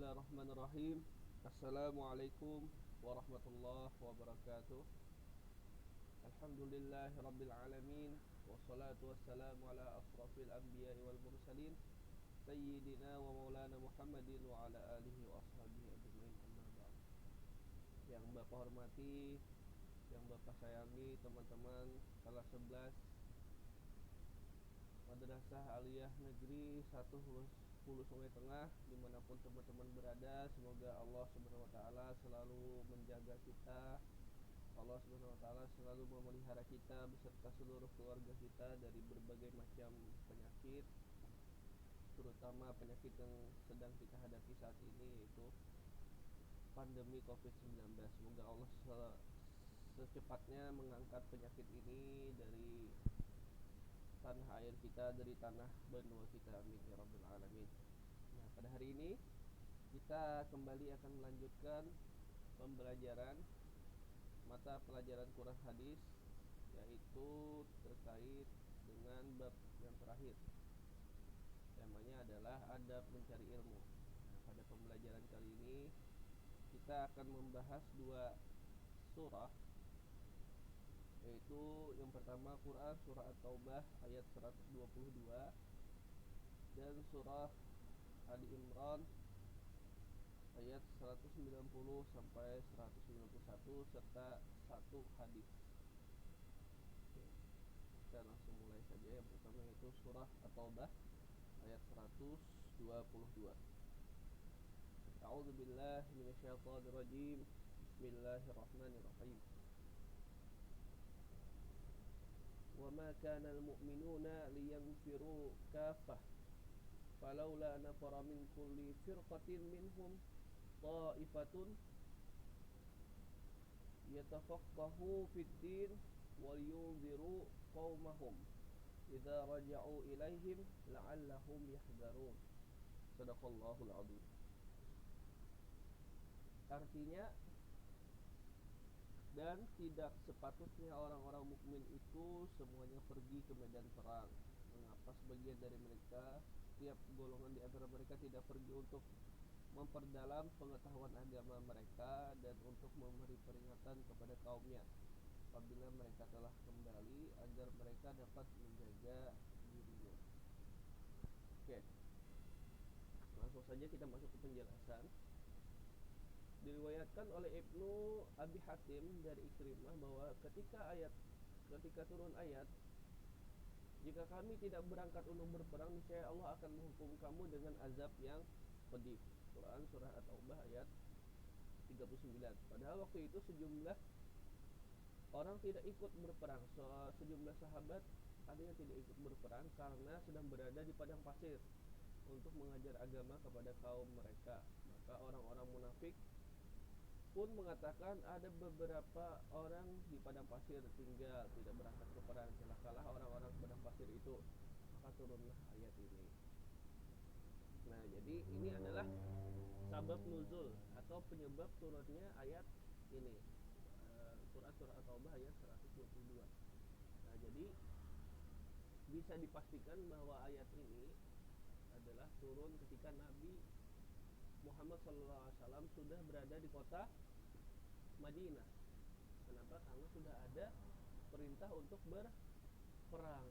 Bismillahirrahmanirrahim. Assalamualaikum warahmatullahi wabarakatuh. Alhamdulillahirabbil alamin wassalatu wassalamu ala asrafil anbiya'i wal mursalin sayyidina wa maulana Muhammadin wa ala alihi wa ashabihi ajmain, amma ba'd. Yang Bapak hormati, yang Bapak sayangi, teman-teman kelas 11 Madrasah Aliyah Negeri 1 Hulu Sungai Tengah, dimanapun teman-teman berada, semoga Allah Subhanahu Wa Taala selalu menjaga kita. Allah Subhanahu Wa Taala selalu memelihara kita beserta seluruh keluarga kita dari berbagai macam penyakit, terutama penyakit yang sedang kita hadapi saat ini, yaitu pandemi COVID-19. Semoga Allah secepatnya mengangkat penyakit ini dari tanah air kita, dari tanah benua kita, amin ya rabbal alamin. Nah, pada hari ini kita kembali akan melanjutkan pembelajaran mata pelajaran Quran hadis, yaitu terkait dengan bab yang terakhir. Temanya adalah adab mencari ilmu. Nah, pada pembelajaran kali ini kita akan membahas dua surah, yaitu yang pertama Quran surah At-Taubah ayat 122 dan surah Ali Imran ayat 190 sampai 191 serta satu hadis. Oke, kita langsung mulai saja. Yang pertama yaitu surah At-Taubah ayat 122. A'udzu billahi minasyaitonir rajim. Bismillahirrahmanirrahim. وما كان المؤمنون لينفروا كافة فلولا نفر من كل فرقة منهم طائفة يتفقهوا في الدين ولينذروا قومهم إذا رجعوا إليهم لعلهم يحذرون. Sadaqallahul adzim. Artinya, dan tidak sepatutnya orang-orang mukmin itu semuanya pergi ke medan perang. Mengapa sebagian dari mereka, setiap golongan di antara mereka tidak pergi untuk memperdalam pengetahuan agama mereka dan untuk memberi peringatan kepada kaumnya apabila mereka telah kembali, agar mereka dapat menjaga dirinya. Oke, langsung saja kita masuk ke penjelasan. Diriwayatkan oleh Ibnu Abi Hatim dari Ikrimah bahwa ketika turun ayat, jika kami tidak berangkat untuk berperang, niscaya Allah akan menghukum kamu dengan azab yang pedih. Quran surah At-Taubah ayat 39. Padahal waktu itu sejumlah orang tidak ikut berperang. Sejumlah sahabat ada yang tidak ikut berperang karena sedang berada di padang pasir untuk mengajar agama kepada kaum mereka. Maka orang-orang munafik pun mengatakan, ada beberapa orang di padang pasir tinggal, tidak berangkat ke perang. Celakalah orang-orang padang pasir itu. Maka turunlah ayat ini. Nah, jadi ini adalah sabab nuzul atau penyebab turunnya ayat ini, Quran surah At-Taubah ayat 122. Nah, jadi bisa dipastikan bahwa ayat ini adalah turun ketika Nabi Muhammad SAW sudah berada di kota Madinah. Kenapa? Karena sudah ada perintah untuk berperang.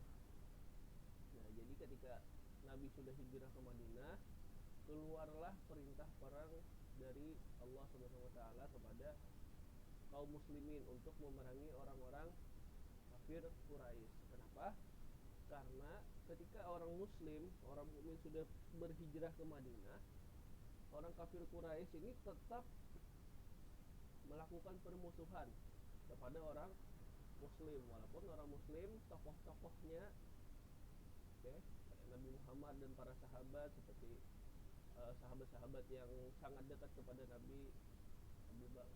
Nah, jadi ketika Nabi sudah hijrah ke Madinah, keluarlah perintah perang dari Allah Subhanahu Wa Taala kepada kaum muslimin untuk memerangi orang-orang kafir Quraisy. Kenapa? Karena ketika orang muslim, orang mukmin sudah berhijrah ke Madinah, orang kafir Quraisy ini tetap melakukan permusuhan kepada orang muslim, walaupun orang muslim tokoh-tokohnya, kayak Nabi Muhammad dan para sahabat, seperti sahabat-sahabat yang sangat dekat kepada Nabi,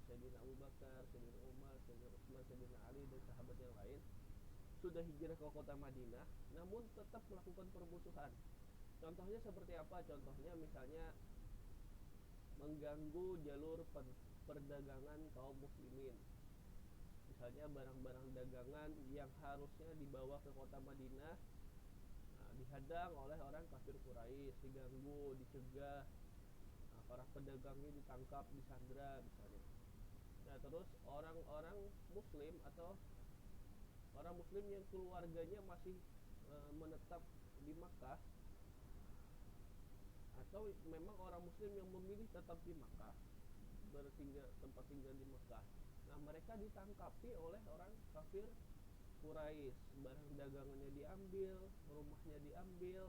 Sayyidina Abu Bakar, Sayyidina Umar, Sayyidina Utsman, Sayyidina Ali, dan sahabat yang lain sudah hijrah ke kota Madinah, namun tetap melakukan permusuhan. Contohnya seperti apa? Contohnya misalnya mengganggu jalur perdagangan kaum muslimin. Misalnya barang-barang dagangan yang harusnya dibawa ke kota Madinah, dihadang oleh orang kafir Quraisy, diganggu, dicegah. Para pedagangnya ditangkap, disandra misalnya. Nah terus orang-orang muslim atau orang muslim yang keluarganya masih menetap di Makkah, atau memang orang muslim yang memilih tetap di Makkah, tempat tinggal di Makkah. Nah mereka ditangkapi oleh orang kafir Quraisy, barang dagangannya diambil, rumahnya diambil,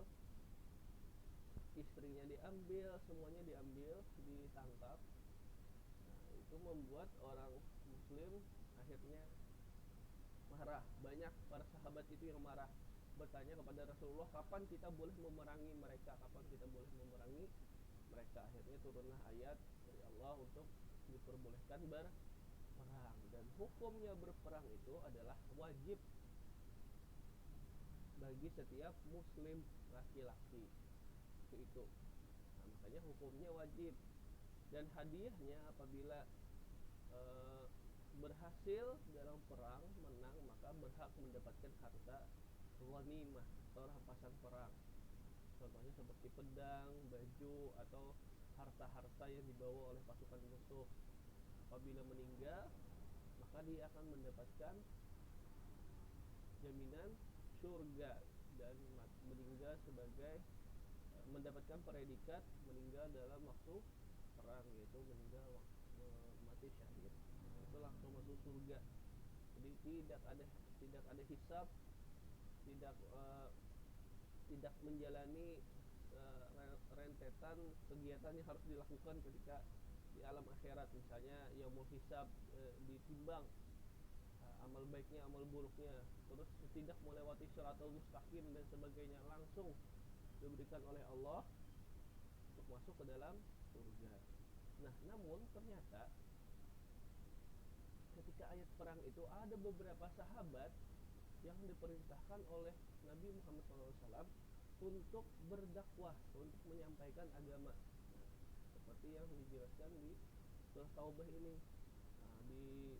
istrinya diambil, semuanya diambil, ditangkap. Nah itu membuat orang muslim akhirnya marah. Banyak para sahabat itu yang marah, bertanya kepada Rasulullah, kapan kita boleh memerangi mereka, kapan kita boleh memerangi mereka. Akhirnya turunlah ayat dari Allah untuk diperbolehkan berperang, dan hukumnya berperang itu adalah wajib bagi setiap muslim laki-laki. Itu nah, makanya hukumnya wajib. Dan hadiahnya apabila berhasil dalam perang, menang, maka berhak mendapatkan harta ghanimah atau rampasan perang. Contohnya seperti pedang, baju, atau harta-harta yang dibawa oleh pasukan musuh. Apabila meninggal, maka dia akan mendapatkan jaminan surga dan meninggal sebagai mendapatkan predikat meninggal dalam waktu perang, yaitu meninggal mati syahid. Itu langsung masuk surga. Jadi tidak ada hisab, tidak menjalani rentetan kegiatan yang harus dilakukan ketika di alam akhirat. Misalnya yaumul hisab, ditimbang amal baiknya, amal buruknya, terus tidak melewati syaratul mustaqim dan sebagainya, langsung diberikan oleh Allah untuk masuk ke dalam surga. Nah namun ternyata ketika ayat perang itu ada beberapa sahabat yang diperintahkan oleh Nabi Muhammad SAW untuk berdakwah, untuk menyampaikan agama. Nah, seperti yang dijelaskan di surah Taubah ini. Nah,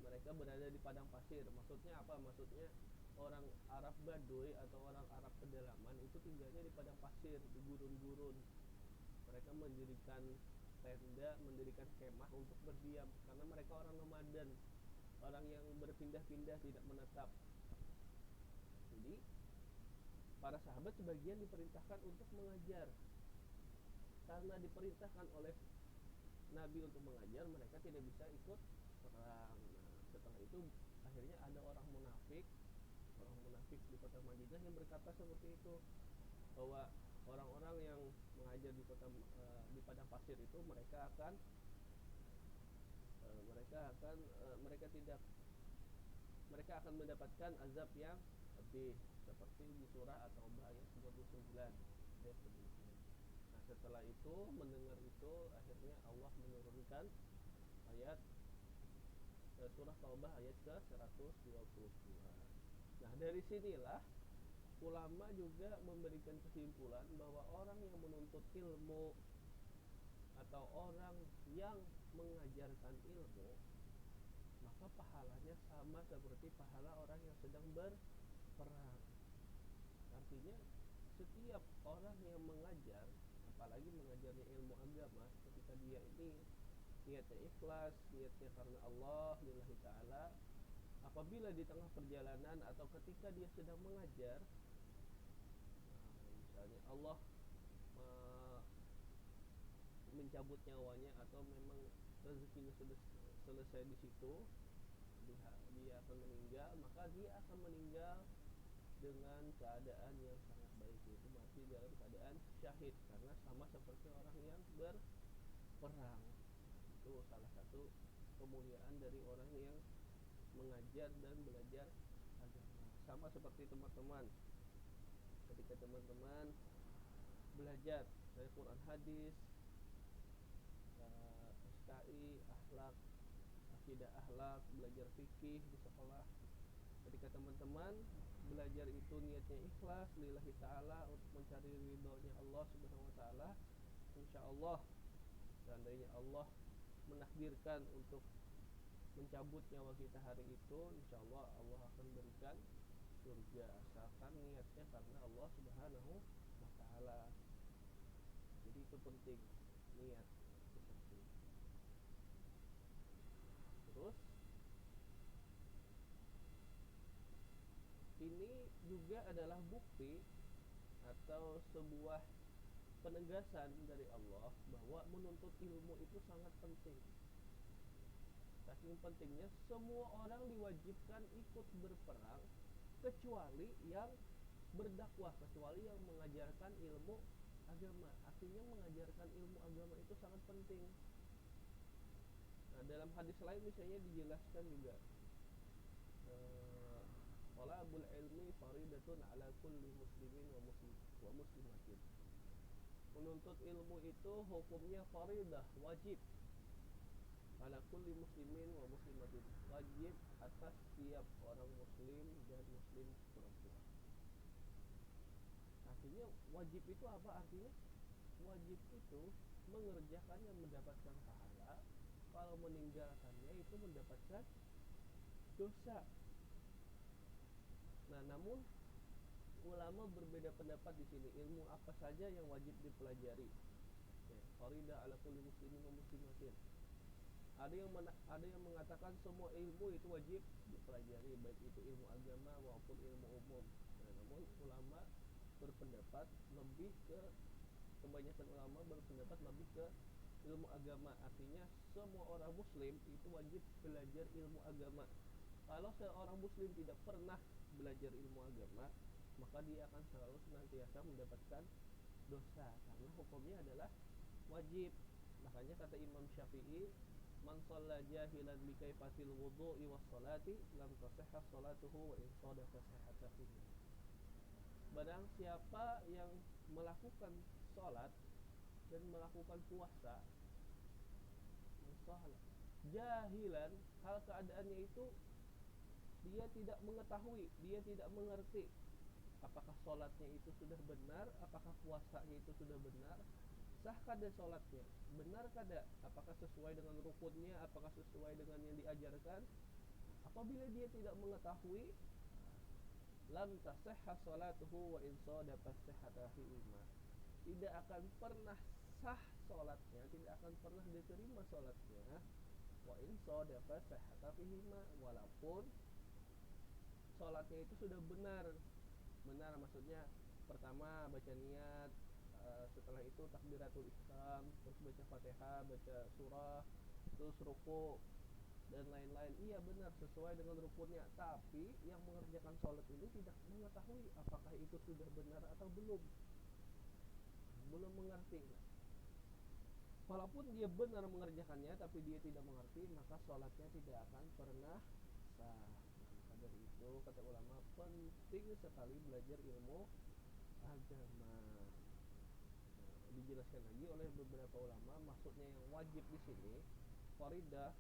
mereka berada di padang pasir. Maksudnya apa? Maksudnya orang Arab Baduy atau orang Arab pedalaman itu tinggalnya di padang pasir, di gurun-gurun. Mereka mendirikan tenda, mendirikan kemah untuk berdiam, karena mereka orang nomaden, orang yang berpindah-pindah, tidak menetap. Jadi para sahabat sebagian diperintahkan untuk mengajar. Karena diperintahkan oleh Nabi untuk mengajar, mereka tidak bisa ikut perang. Nah, setelah itu akhirnya ada orang munafik di kota Madinah yang berkata seperti itu, bahwa orang-orang yang mengajar di di padang pasir itu mereka akan mendapatkan azab yang pedih, seperti di surah At-Taubah ayat 99 ayat sebelumnya. Nah setelah itu, mendengar itu, akhirnya Allah menurunkan ayat surah Taubah ayat ke 122. Nah dari sinilah ulama juga memberikan kesimpulan bahwa orang yang menuntut ilmu atau orang yang mengajarkan ilmu, maka pahalanya sama seperti pahala orang yang sedang berperang. Artinya setiap orang yang mengajar, apalagi mengajarnya ilmu agama, ketika dia ini niatnya ikhlas, niatnya karena Allah lillahi ta'ala, apabila di tengah perjalanan atau ketika dia sedang mengajar, misalnya Allah mencabut nyawanya atau memang rezekinya selesai di situ, dia akan meninggal, maka dia akan meninggal dengan keadaan yang sangat baik, yaitu mati dalam keadaan syahid, karena sama seperti orang yang berperang. Itu salah satu kemuliaan dari orang yang mengajar dan belajar agama. Sama seperti teman-teman, ketika teman-teman belajar dari Quran hadis, SKI, akhlak, akidah akhlak, belajar fikih di sekolah, ketika teman-teman belajar itu niatnya ikhlas lillahi ta'ala untuk mencari ridhonya Allah subhanahu wa ta'ala, insyaallah seandainya Allah menakdirkan untuk mencabut nyawa kita hari itu, insyaallah Allah akan berikan surga, asalkan niatnya karena Allah subhanahu wa ta'ala. Jadi itu penting, niat itu penting. Terus ini juga adalah bukti atau sebuah penegasan dari Allah bahwa menuntut ilmu itu sangat penting. Saking pentingnya semua orang diwajibkan ikut berperang kecuali yang berdakwah, kecuali yang mengajarkan ilmu agama. Artinya mengajarkan ilmu agama itu sangat penting. Nah, dalam hadis lain misalnya dijelaskan juga talabul ilmi faridatun ala kulli muslimin wa muslimatin. Menuntut ilmu itu hukumnya faridah, wajib. Ala kulli muslimin wa muslimatin, wajib atas setiap orang muslim dan muslim perempuan. Artinya wajib itu apa artinya? Wajib itu mengerjakannya mendapatkan pahala, kalau meninggalkannya itu mendapatkan dosa. Nah, namun ulama berbeda pendapat di sini. Ilmu apa saja yang wajib dipelajari? Faridah ala kulli muslimin wa muslimatin. Ada yang mengatakan semua ilmu itu wajib dipelajari, baik itu ilmu agama maupun ilmu umum. Nah, namun ulama berpendapat lebih ke kebanyakan ulama berpendapat lebih ke ilmu agama. Artinya semua orang muslim itu wajib belajar ilmu agama. Kalau seorang muslim tidak pernah belajar ilmu agama, maka dia akan selalu senantiasa mendapatkan dosa karena hukumnya adalah wajib. Makanya kata Imam Syafi'i, man shalla jahilan bi kaifatil wudhu'i was salati lam tasihha salatuhu wa in sadaqa sihhatahu. Barang siapa yang melakukan salat dan melakukan puasa jahilan, hal keadaannya itu dia tidak mengetahui, dia tidak mengerti apakah sholatnya itu sudah benar, apakah puasanya itu sudah benar, sah kada sholatnya, benar kada, apakah sesuai dengan rukunnya, apakah sesuai dengan yang diajarkan. Apabila dia tidak mengetahui, lam tasihha sholatuhu wa in sadaqa sihhatahu ima, tidak akan pernah sah sholatnya, tidak akan pernah diterima sholatnya. Wa in sadaqa sihhatahu ima, walaupun sholatnya itu sudah benar. Benar maksudnya pertama baca niat, setelah itu takbiratul ihram, terus baca Fatihah, baca surah, terus ruku dan lain-lain. Iya benar sesuai dengan rukunnya, tapi yang mengerjakan sholat ini tidak mengetahui apakah itu sudah benar atau belum mengerti. Walaupun dia benar mengerjakannya tapi dia tidak mengerti, maka sholatnya tidak akan pernah sah. Dari itu kata ulama penting sekali belajar ilmu agama. Dijelaskan lagi oleh beberapa ulama, maksudnya yang wajib di sini faridah,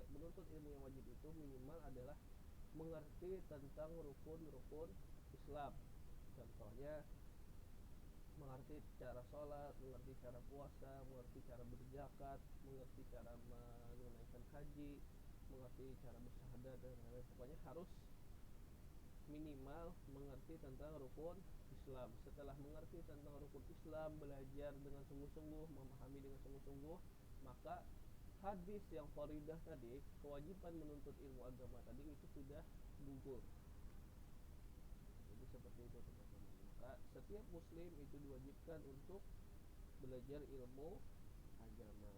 menuntut ilmu yang wajib itu minimal adalah mengerti tentang rukun-rukun Islam. Contohnya mengerti cara sholat, mengerti cara puasa, mengerti cara berzakat, mengerti cara menunaikan haji, mengerti cara bersyahadat dan lain-lain. Pokoknya harus minimal mengerti tentang rukun Islam. Setelah mengerti tentang rukun Islam, belajar dengan sungguh-sungguh, memahami dengan sungguh-sungguh, maka hadis yang faridah tadi, kewajiban menuntut ilmu agama tadi itu sudah gugur. Jadi seperti itu teman-teman. Maka setiap muslim itu diwajibkan untuk belajar ilmu agama.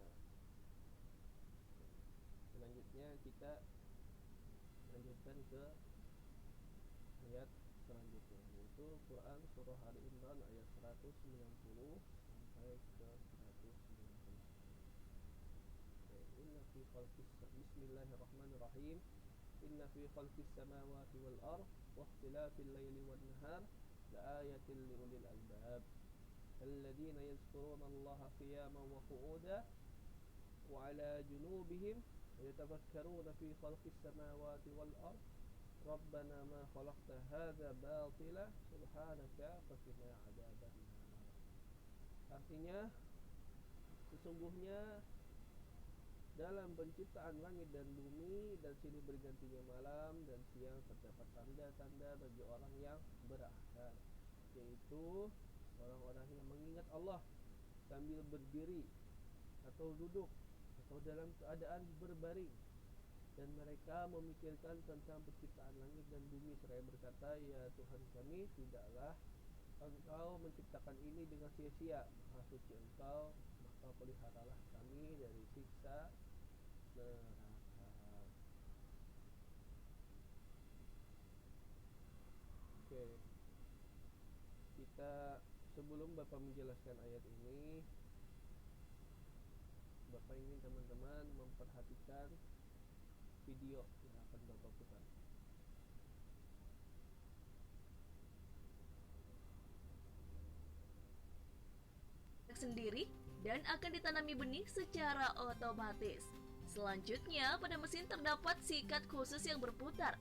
Selanjutnya kita lanjutkan ke ayat selanjutnya, yaitu Quran surah Ali Imran ayat 190 sampai ke 191. Inna fi khalqis Bismillahirrahmanirrahim. Inna fi khalqis samawati wal ard wa ikhtilafil laili wan nahar laayatin liulil albab alladziina yadhkuruna Allaha qiyaman wa qu'udan wa 'ala junubihim yatafakkaruna fi khalqis samawati wal ard Rabbana ma khalaqta hadza batila subhanaka faqina adzabannar. Artinya sesungguhnya dalam penciptaan langit dan bumi dan silih bergantinya malam dan siang terdapat tanda-tanda bagi orang yang berakal, yaitu orang-orang yang mengingat Allah sambil berdiri atau duduk atau dalam keadaan berbaring, dan mereka memikirkan tentang penciptaan langit dan bumi seraya berkata, ya Tuhan kami, tidaklah Engkau menciptakan ini dengan sia-sia. Maha suci Engkau, maka peliharalah kami dari siksa neraka. Oke, kita sebelum Bapak menjelaskan ayat ini, Bapak ingin teman-teman memperhatikan video yang akan Bapak putar. Sendiri dan akan ditanami benih secara otomatis. Selanjutnya, pada mesin terdapat sikat khusus yang berputar.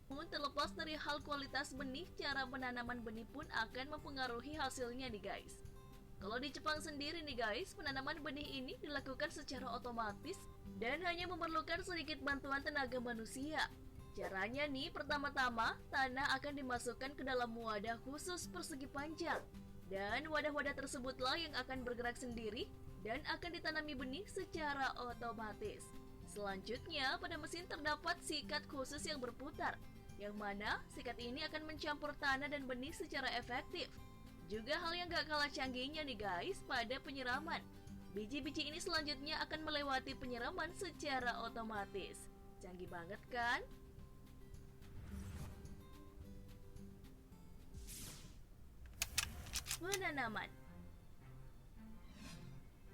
Namun terlepas dari hal kualitas benih, cara penanaman benih pun akan mempengaruhi hasilnya nih guys. Kalau di Jepang sendiri nih guys, penanaman benih ini dilakukan secara otomatis dan hanya memerlukan sedikit bantuan tenaga manusia. Caranya nih, pertama-tama tanah akan dimasukkan ke dalam wadah khusus persegi panjang. Dan wadah-wadah tersebutlah yang akan bergerak sendiri dan akan ditanami benih secara otomatis. Selanjutnya, pada mesin terdapat sikat khusus yang berputar, yang mana sikat ini akan mencampur tanah dan benih secara efektif. Juga hal yang gak kalah canggihnya nih guys, pada penyiraman. Biji-biji ini selanjutnya akan melewati penyiraman secara otomatis. Canggih banget kan? Penanaman.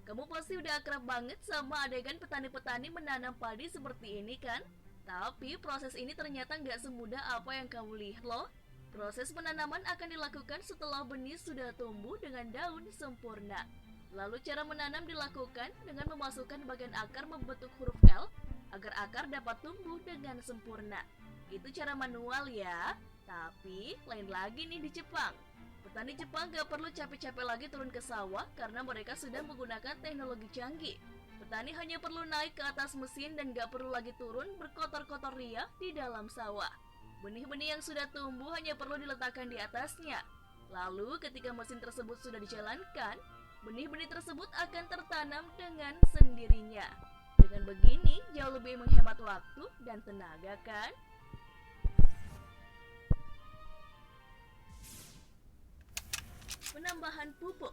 Kamu pasti udah akrab banget sama adegan petani-petani menanam padi seperti ini kan? Tapi proses ini ternyata nggak semudah apa yang kamu lihat loh. Proses penanaman akan dilakukan setelah benih sudah tumbuh dengan daun sempurna. Lalu cara menanam dilakukan dengan memasukkan bagian akar membentuk huruf L agar akar dapat tumbuh dengan sempurna. Itu cara manual ya. Tapi lain lagi nih di Jepang. Petani Jepang gak perlu capek-capek lagi turun ke sawah karena mereka sudah menggunakan teknologi canggih. Petani hanya perlu naik ke atas mesin dan gak perlu lagi turun berkotor-kotor ria di dalam sawah. Benih-benih yang sudah tumbuh hanya perlu diletakkan di atasnya. Lalu ketika mesin tersebut sudah dijalankan, benih-benih tersebut akan tertanam dengan sendirinya. Dengan begini jauh lebih menghemat waktu dan tenaga kan? Penambahan pupuk.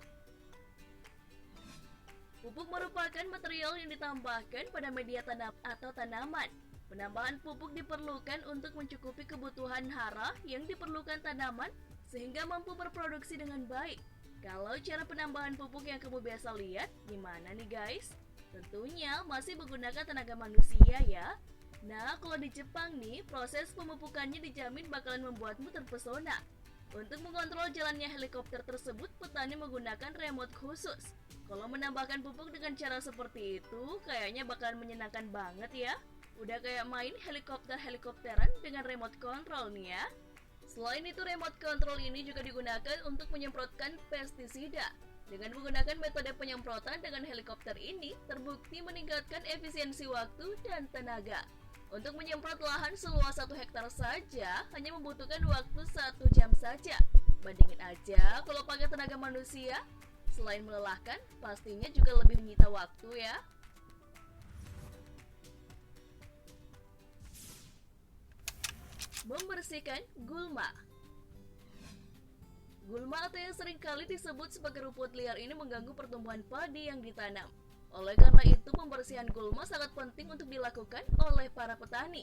Pupuk merupakan material yang ditambahkan pada media tanam atau tanaman. Penambahan pupuk diperlukan untuk mencukupi kebutuhan hara yang diperlukan tanaman sehingga mampu berproduksi dengan baik. Kalau cara penambahan pupuk yang kamu biasa lihat, gimana nih guys? Tentunya masih menggunakan tenaga manusia ya. Nah, kalau di Jepang nih, proses pemupukannya dijamin bakalan membuatmu terpesona. Untuk mengontrol jalannya helikopter tersebut, petani menggunakan remote khusus. Kalau menambahkan pupuk dengan cara seperti itu, kayaknya bakalan menyenangkan banget ya. Udah kayak main helikopter-helikopteran dengan remote control nih ya. Selain itu, remote control ini juga digunakan untuk menyemprotkan pestisida. Dengan menggunakan metode penyemprotan dengan helikopter ini, terbukti meningkatkan efisiensi waktu dan tenaga. Untuk menyemprot lahan seluas 1 hektar saja hanya membutuhkan waktu 1 jam saja. Bandingin aja kalau pakai tenaga manusia, selain melelahkan, pastinya juga lebih menyita waktu ya. Membersihkan gulma. Gulma atau yang seringkali disebut sebagai rumput liar ini mengganggu pertumbuhan padi yang ditanam. Oleh karena itu, pembersihan gulma sangat penting untuk dilakukan oleh para petani.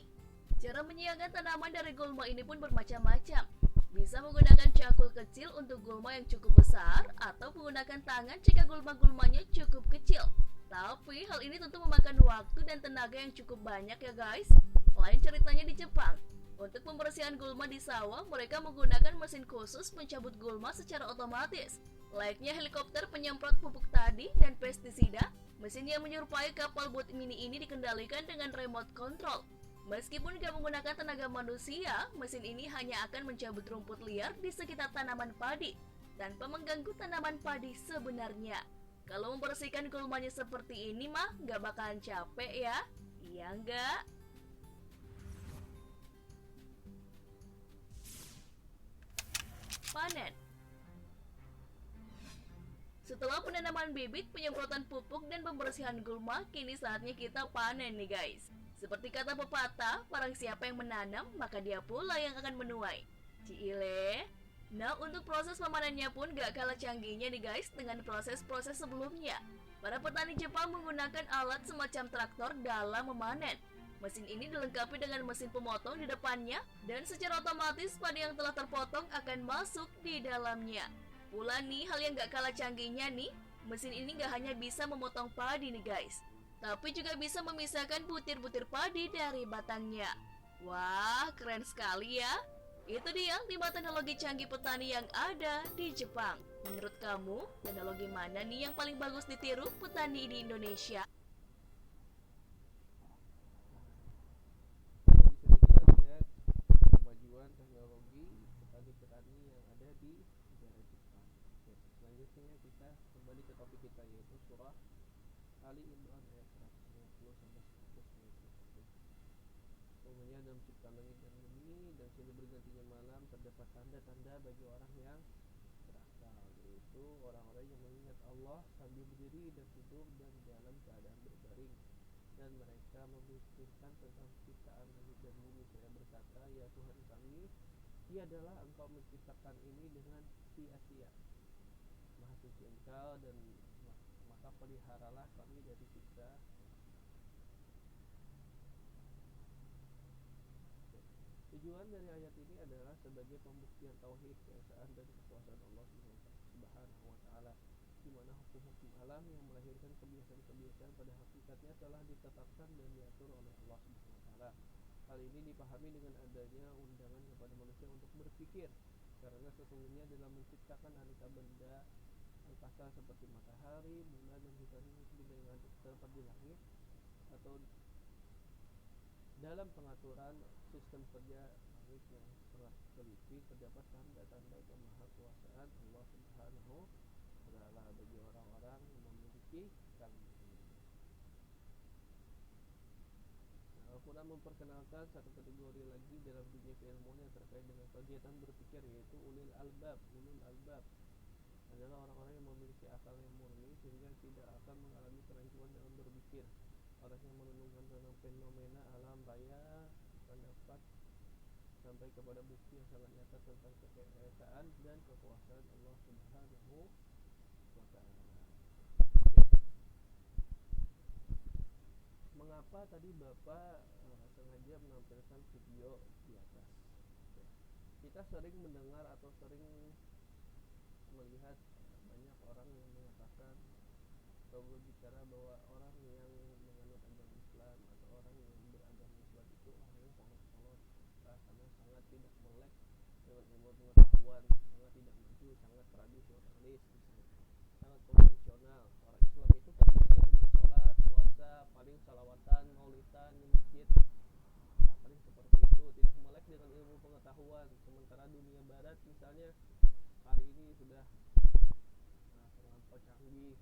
Cara menyiapkan tanaman dari gulma ini pun bermacam-macam. Bisa menggunakan cangkul kecil untuk gulma yang cukup besar, atau menggunakan tangan jika gulma-gulmanya cukup kecil. Tapi hal ini tentu memakan waktu dan tenaga yang cukup banyak ya guys. Lain ceritanya di Jepang. Untuk pembersihan gulma di sawah, mereka menggunakan mesin khusus mencabut gulma secara otomatis. Layaknya helikopter penyemprot pupuk tadi dan pestisida, mesin yang menyerupai kapal bot mini ini dikendalikan dengan remote control. Meskipun tidak menggunakan tenaga manusia, mesin ini hanya akan mencabut rumput liar di sekitar tanaman padi, tanpa mengganggu tanaman padi sebenarnya. Kalau membersihkan gulmanya seperti ini mah gak bakalan capek ya? Iya enggak? Panen. Setelah penanaman bibit, penyemprotan pupuk, dan pembersihan gulma, kini saatnya kita panen nih guys. Seperti kata pepatah, barang siapa yang menanam, maka dia pula yang akan menuai. Ciile. Nah, untuk proses memanennya pun gak kalah canggihnya nih guys dengan proses-proses sebelumnya. Para petani Jepang menggunakan alat semacam traktor dalam memanen. Mesin ini dilengkapi dengan mesin pemotong di depannya, dan secara otomatis padi yang telah terpotong akan masuk di dalamnya. Pula nih, hal yang gak kalah canggihnya nih, mesin ini gak hanya bisa memotong padi nih guys, tapi juga bisa memisahkan butir-butir padi dari batangnya. Wah, keren sekali ya. Itu dia 5 teknologi canggih petani yang ada di Jepang. Menurut kamu, teknologi mana nih yang paling bagus ditiru petani di Indonesia? Tadi sudah kita lihat kemajuan teknologi petani-petani yang ada di negara Jepang. Oke, selanjutnya kita kembali ke topik kita, yaitu surah Ali Imran ayat 150 sampai 151. Sesungguhnya dalam ciptaan langit dan bumi dan silih bergantinya malam terdapat tanda-tanda bagi orang yang berakal, yaitu orang-orang yang mengingat Allah sambil berdiri dan tidur dan dalam keadaan berbaring, dan mereka memikirkan tentang ciptaan langit dan bumi. Saya berkata, ya Tuhan kami, tiadalah Engkau menciptakan ini dengan sia-sia. Maha suci Engkau, dan maka peliharalah kami dari siksa. Tujuan dari ayat ini adalah sebagai pembuktian tauhid, keesaan dan kekuasaan Allah Subhanahu wa taala, di mana hukum-hukum alam yang melahirkan kebiasaan-kebiasaan pada hakikatnya telah ditetapkan dan diatur oleh Allah Subhanahu wa taala. Hal ini dipahami dengan adanya undangan kepada manusia untuk berpikir, karena sesungguhnya dalam menciptakan aneka benda angkasa seperti matahari, bulan, dan bintang yang terdapat di langit, atau dalam pengaturan sistem kerja langit yang sangat teliti, terdapat tanda-tanda kemahakuasaan Allah Subhanahu wa taala bagi orang-orang yang memiliki ilmu. Al-Quran memperkenalkan satu kategori lagi dalam dunia keilmuan yang terkait dengan kegiatan berpikir, yaitu ulil albab. Ulul albab adalah orang-orang yang memiliki akal yang murni sehingga tidak akan mengalami kerancuan dalam berpikir. Orang yang merenungkan tentang fenomena alam raya akan dapat sampai kepada bukti yang sangat nyata tentang keesaan dan kekuasaan Allah Subhanahu wa taala. Mengapa tadi Bapak sengaja menampilkan video di atas? Kita sering mendengar atau sering melihat banyak orang yang mengatakan atau berbicara bahwa orang yang menganut agama Islam atau orang yang beragama Islam itu orang yang sangat kolot, karena sangat tidak melek dengan ilmu pengetahuan, sangat tidak maju, sangat tradisionalis, sangat konvensional. Orang Islam itu kerjanya cuma sholat, puasa, paling salawatan, maulidan di masjid, paling seperti itu, tidak melek dengan ilmu pengetahuan. Sementara dunia barat misalnya hari ini sudah terlampau canggih,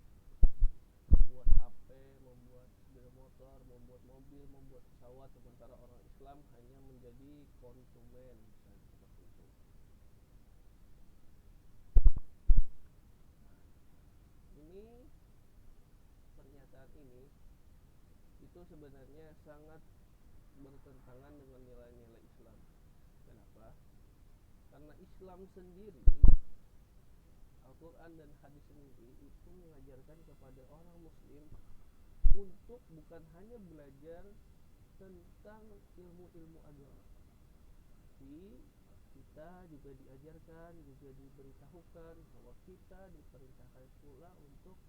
membuat HP, membuat sepeda motor, membuat mobil, membuat pesawat, sementara orang Islam hanya menjadi konsumen, misalnya seperti itu. Ini pernyataan ini itu sebenarnya sangat bertentangan dengan nilai-nilai Islam. Kenapa? Karena Islam sendiri, Al-Quran dan hadis sendiri itu mengajarkan kepada orang muslim untuk bukan hanya belajar tentang ilmu-ilmu agama, tapi kita juga diajarkan, juga diberitahukan bahwa kita diperintahkan pula untuk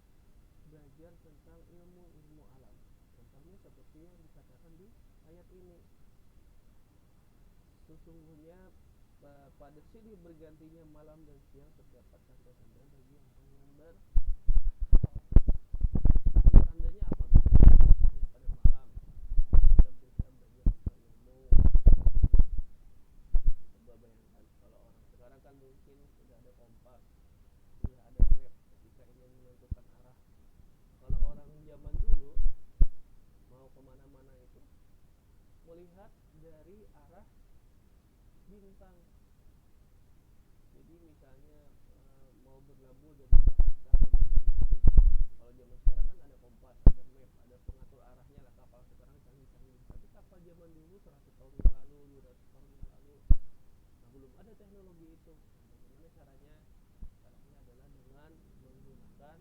belajar tentang ilmu-ilmu alam. Contohnya seperti yang dikatakan di ayat ini, sesungguhnya pada silih bergantinya malam dan siang terdapat tanda-tanda bagi orang yang berakal. Tanda-tandanya apa? Misalnya pada malam kita bisa belajar tentang ilmu. Coba bayangkan kalau orang sekarang kan mungkin sudah ada kompas, sudah ada map ketika ingin menentukan arah. Kalau orang zaman dulu mau kemana-mana itu melihat dari arah bintang. Jadi misalnya mau berlabuh dari Jakarta ke Banjarmasin, ada teknologi itu. Bagaimana caranya? Caranya adalah dengan menggunakan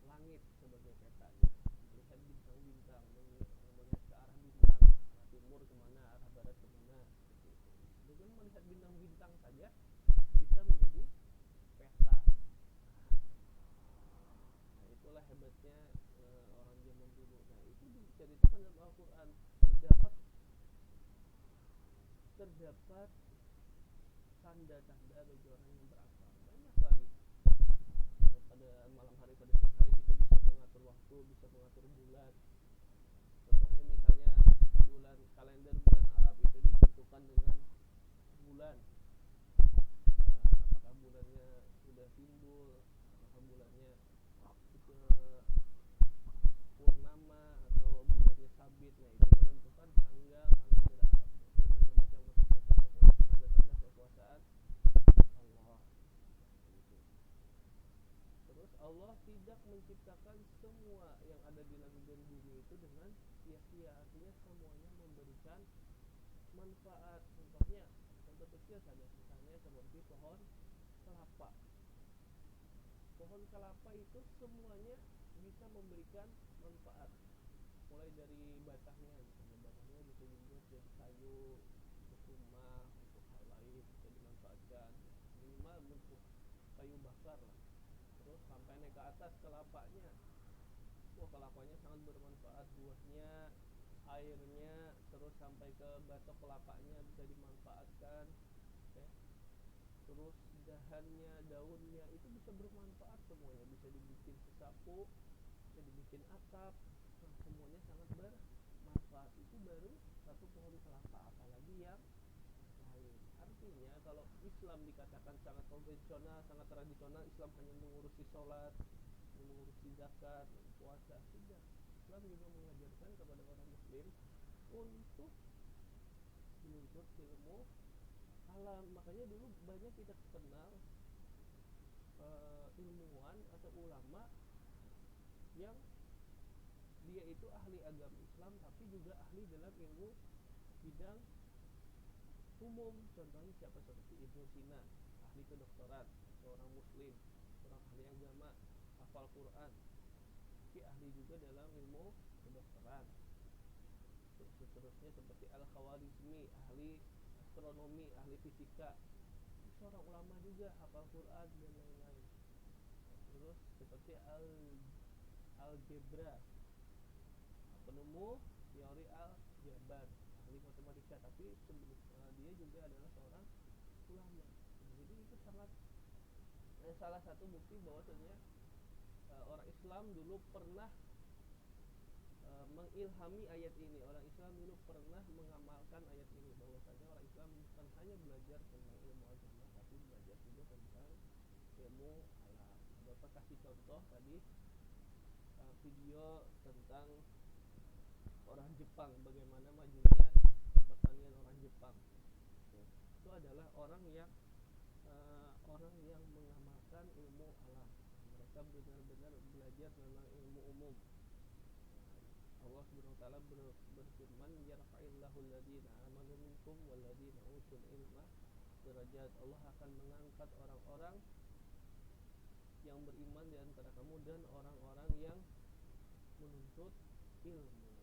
langit sebagai petanya, melihat bintang-bintang, melihat ke arah bintang, arah timur kemana, arah barat kemana, seperti itu. Dengan melihat bintang-bintang saja bisa menjadi peta. Nah, itulah hebatnya orang zaman dulu. Nah, itu diceritakan dalam Al-Quran. Terdapat tanda-tanda bagi orang yang berakal. Banyak lagi. Pada malam hari, pada siang hari kita bisa mengatur waktu, bisa mengatur bulan. Contohnya misalnya bulan, kalender bulan Arab itu ditentukan dengan bulan. Apakah bulannya sudah timbul, apakah bulannya itu purnama atau bulannya sabit. Nah, itu menentukan tanggal kalender Arab dan macam-macam tanda-tanda kekuasaan Allah. Terus Allah tidak menciptakan semua yang ada di langit dan bumi itu dengan sia-sia. Artinya semuanya memberikan manfaat. Contoh kecil saja, misalnya seperti pohon kelapa. Pohon kelapa itu semuanya bisa memberikan manfaat. Mulai dari batangnya, misalnya batangnya bisa dibuat jadi kayu untuk rumah, untuk hal lain bisa dimanfaatkan. Minimal bentuk kayu bakar lah. Terus sampai naik ke atas kelapanya. Wah, kelapanya sangat bermanfaat, buahnya, airnya, terus sampai ke batok kelapanya bisa dimanfaatkan. Okay. Terus dahannya, daunnya itu bisa bermanfaat semuanya, bisa dibikin sesapu, bisa dibikin atap. Nah, semuanya sangat bermanfaat. Itu baru satu pohon kelapa, apalagi yang lain. Artinya kalau Islam dikatakan sangat konvensional, sangat tradisional, Islam hanya mengurusi sholat, mengurusi zakat, puasa, tidak. Islam juga mengajarkan kepada orang muslim untuk menuntut ilmu alam. Makanya dulu banyak kita kenal ilmuwan atau ulama yang dia itu ahli agama Islam tapi juga ahli dalam ilmu bidang umum. Contohnya siapa? Seperti Ibnu Sina, ahli kedokteran, seorang muslim, seorang ahli agama, hafal Quran, tapi ahli juga dalam ilmu kedokteran. Terus seterusnya seperti Al-Khawarizmi, ahli astronomi, ahli fisika, seorang ulama juga, hafal Quran dan lain-lain. Terus seperti Algebra, penemu teori aljabar, ahli matematika, tapi dia juga adalah seorang ulama. Jadi itu sangat salah satu bukti bahwasanya orang Islam dulu pernah mengilhami ayat ini. Orang Islam dulu pernah mengamalkan ayat ini, bahwasanya orang Islam bukan hanya belajar tentang ilmu agama, tapi belajar juga tentang ilmu alam. Bapak kasih contoh tadi video tentang orang Jepang, bagaimana majunya pertanian orang Jepang. Itu adalah orang yang mengamalkan ilmu alam. Mereka benar-benar belajar tentang ilmu umum. Allah Subhanahu wa taala berfirman, yarfa'illahu alladziina aamanu minkum walladziina utul ilma darajat. Allah akan mengangkat orang-orang yang beriman di antara kamu dan orang-orang yang menuntut ilmu.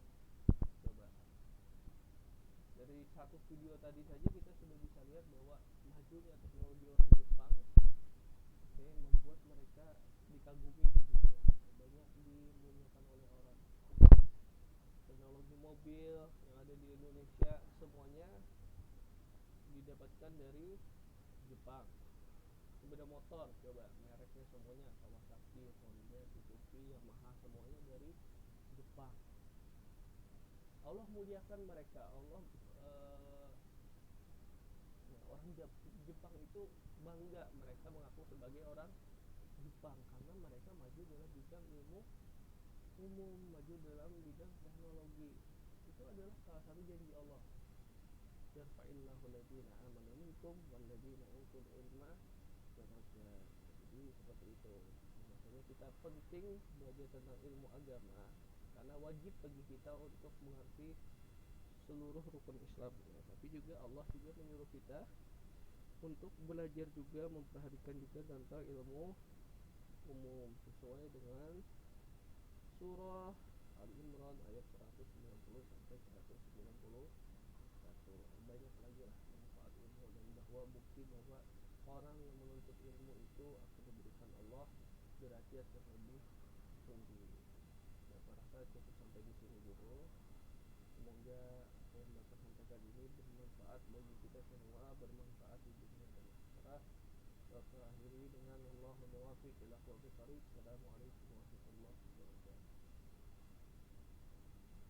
Coba dari satu video tadi saja kita sudah bisa lihat bahwa majunya teknologi orang Jepang membuat mereka dikagumi di dunia, banyak dimuliakan oleh orang. Teknologi mobil yang ada di Indonesia semuanya didapatkan dari Jepang. Sepeda motor, coba mereknya semuanya Kawasaki, Honda, Suzuki, Yamaha, semuanya dari Jepang. Allah muliakan mereka. Allah orang Jepang itu bangga, mereka mengaku sebagai orang Jepang karena mereka maju dalam bidang ilmu umum, maju dalam bidang teknologi. Itu adalah salah satu janji Allah. Yarfa'illahu alladziina aamanu minkum walladziina utul ilma darajat. Jadi seperti itu. Makanya kita penting belajar tentang ilmu agama karena wajib bagi kita untuk mengerti seluruh rukun Islam ya. Tapi juga Allah juga menyuruh kita untuk belajar juga, memperhatikan juga tentang ilmu umum sesuai dengan surah Al-Imran ayat 190 sampai 191. Banyak lagi lah manfaat ilmu, dan bahwa bukti bahwa orang yang menuntut ilmu itu akan diberikan Allah derajat yang lebih tinggi. Nah, para cukup sampai di sini dulu. Semoga apa yang Bapak sampaikan ini bermanfaat bagi kita semua, bermanfaat di dunia dan akhirat. Bapak akhiri dengan Allahumma muwaffiq ila aqwamit thariq. Assalamualaikum